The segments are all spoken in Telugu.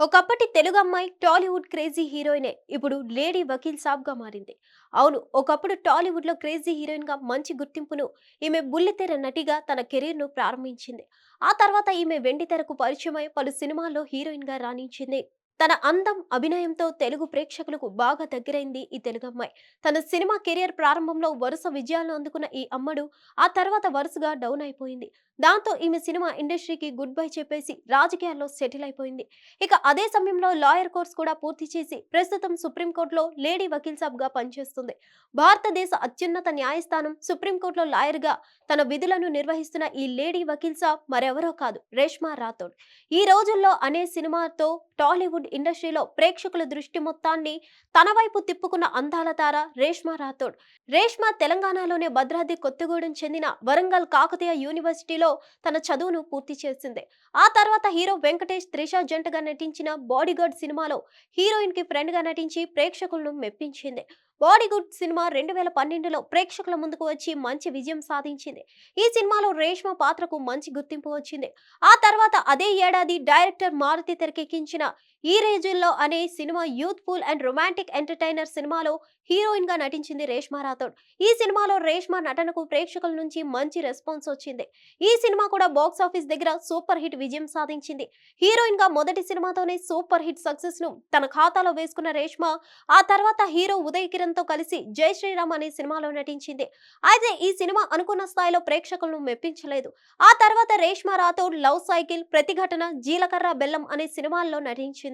ఒకప్పటి తెలుగు అమ్మాయి టాలీవుడ్ క్రేజీ హీరోయినే ఇప్పుడు లేడీ వకీల్ సాబ్ గా మారింది. అవును, ఒకప్పుడు టాలీవుడ్ లో క్రేజీ హీరోయిన్ గా మంచి గుర్తింపును ఈమె బుల్లితెర నటిగా తన కెరీర్ ను ప్రారంభించింది. ఆ తర్వాత ఈమె వెండితెరకు పరిచయమై పలు సినిమాల్లో హీరోయిన్ గా రాణించింది. తన అందం, అభినయంతో తెలుగు ప్రేక్షకులకు బాగా దగ్గరైంది ఈ తెలుగు అమ్మాయి. తన సినిమా కెరియర్ ప్రారంభంలో వరుస విజయాలను అందుకున్న ఈ అమ్మడు ఆ తర్వాత వరుసగా డౌన్ అయిపోయింది. దాంతో ఈమె సినిమా ఇండస్ట్రీకి గుడ్ బై చెప్పేసి రాజకీయాల్లో సెటిల్ అయిపోయింది. ఇక అదే సమయంలో లాయర్ కోర్స్ కూడా పూర్తి చేసి ప్రస్తుతం సుప్రీంకోర్టులో లేడీ వకీల్ సాబ్ గా పనిచేస్తుంది. భారతదేశ అత్యున్నత న్యాయస్థానం సుప్రీంకోర్టులో లాయర్ గా తన విధులను నిర్వహిస్తున్న ఈ లేడీ వకీల్ సాబ్ మరెవరో కాదు, రేష్మా రాథోడ్. ఈ రోజుల్లో అనే సినిమాతో టాలీవుడ్ ఇండస్ట్రీలో ప్రేక్షకుల దృష్టి మొత్తాన్ని తన వైపు తిప్పుకున్న అందాల తార రేష్మా రాథోడ్. రేష్మా తెలంగాణలోని భద్రాద్రి కొత్తగూడెం చెందిన వరంగల్ కాకతీయ యూనివర్సిటీలో తన చదువును పూర్తి చేసింది. ఆ తర్వాత హీరో వెంకటేష్, త్రిష జంటగా నటించిన బాడీగార్డ్ సినిమాలో హీరోయిన్ కి ఫ్రెండ్ గా నటించి ప్రేక్షకులను మెప్పించింది. బాడీగార్డ్ సినిమా 2012లో ప్రేక్షకుల ముందుకు వచ్చి మంచి విజయం సాధించింది. ఈ సినిమాలో రేష్మా పాత్రకు మంచి గుర్తింపు వచ్చింది. ఆ తర్వాత అదే ఏడాది డైరెక్టర్ మారుతి తెరకెక్కించిన ఈ రోజుల్లో అనే cinema youthful and romantic entertainer సినిమాలో హీరోయిన్ గా నటించింది రేష్మా రాథోడ్. ఈ సినిమాలో రేష్మా నటనకు ప్రేక్షకుల నుంచి మంచి రెస్పాన్స్ వచ్చింది. ఈ సినిమా కూడా బాక్స్ ఆఫీస్ దగ్గర సూపర్ హిట్ విజయం సాధించింది. హీరోయిన్ గా మొదటి సినిమాతోనే సూపర్ హిట్ సక్సెస్ ను తన ఖాతాలో వేసుకున్న రేష్మా ఆ తర్వాత హీరో ఉదయ్ కిరణ్ తో కలిసి జై శ్రీరామ్ అనే సినిమాలో నటించింది. అయితే ఈ సినిమా అనుకున్న స్థాయిలో ప్రేక్షకులను మెప్పించలేదు. ఆ తర్వాత రేష్మా రాథోడ్ లవ్ సైకిల్, ప్రతిఘటన, జీలకర్ర బెల్లం అనే సినిమాల్లో నటించింది.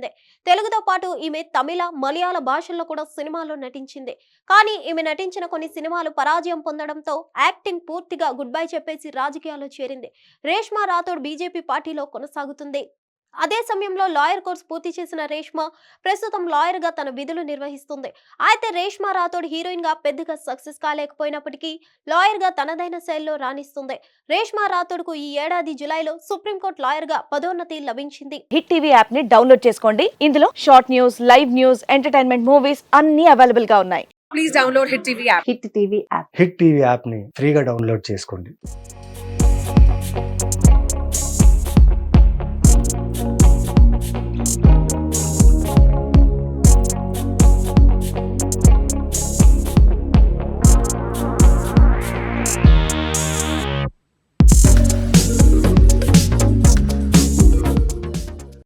తెలుగుతో పాటు ఈమె తమిళ, మలయాళ భాషల్లో కూడా సినిమాల్లో నటించింది. కానీ ఈమె నటించిన కొన్ని సినిమాలు పరాజయం పొందడంతో యాక్టింగ్ పూర్తిగా గుడ్ బై చెప్పేసి రాజకీయాల్లో చేరింది. రేష్మా రాథోడ్ బీజేపీ పార్టీలో కొనసాగుతుంది. అదే సమయంలో లాయర్ కోర్స్ పూర్తి చేసిన రేష్మా ప్రస్తుతం లాయర్ గా తన విధులు నిర్వహిస్తుంది. అయితే రేష్మా రాథోడ్ హీరోయిన్ గా పెద్దగా సక్సెస్ కాలేకపోయినప్పటికీ లాయర్ గా తనదైన శైలిలో రాణిస్తుంది. రేష్మా రాథోడ్ కు ఈ ఏడాది జులైలో సుప్రీంకోర్టు లాయర్ గా పదోన్నతి లభించింది. హిట్ టీవీ యాప్ ని డౌన్లోడ్ చేసుకోండి. ఇందులో short news, live news, entertainment movies అన్ని అవైలబుల్ గా ఉన్నాయి. Please download Hit TV app. Hit TV app. Hit TV యాప్ని ఫ్రీగా డౌన్లోడ్ చేసుకోండి.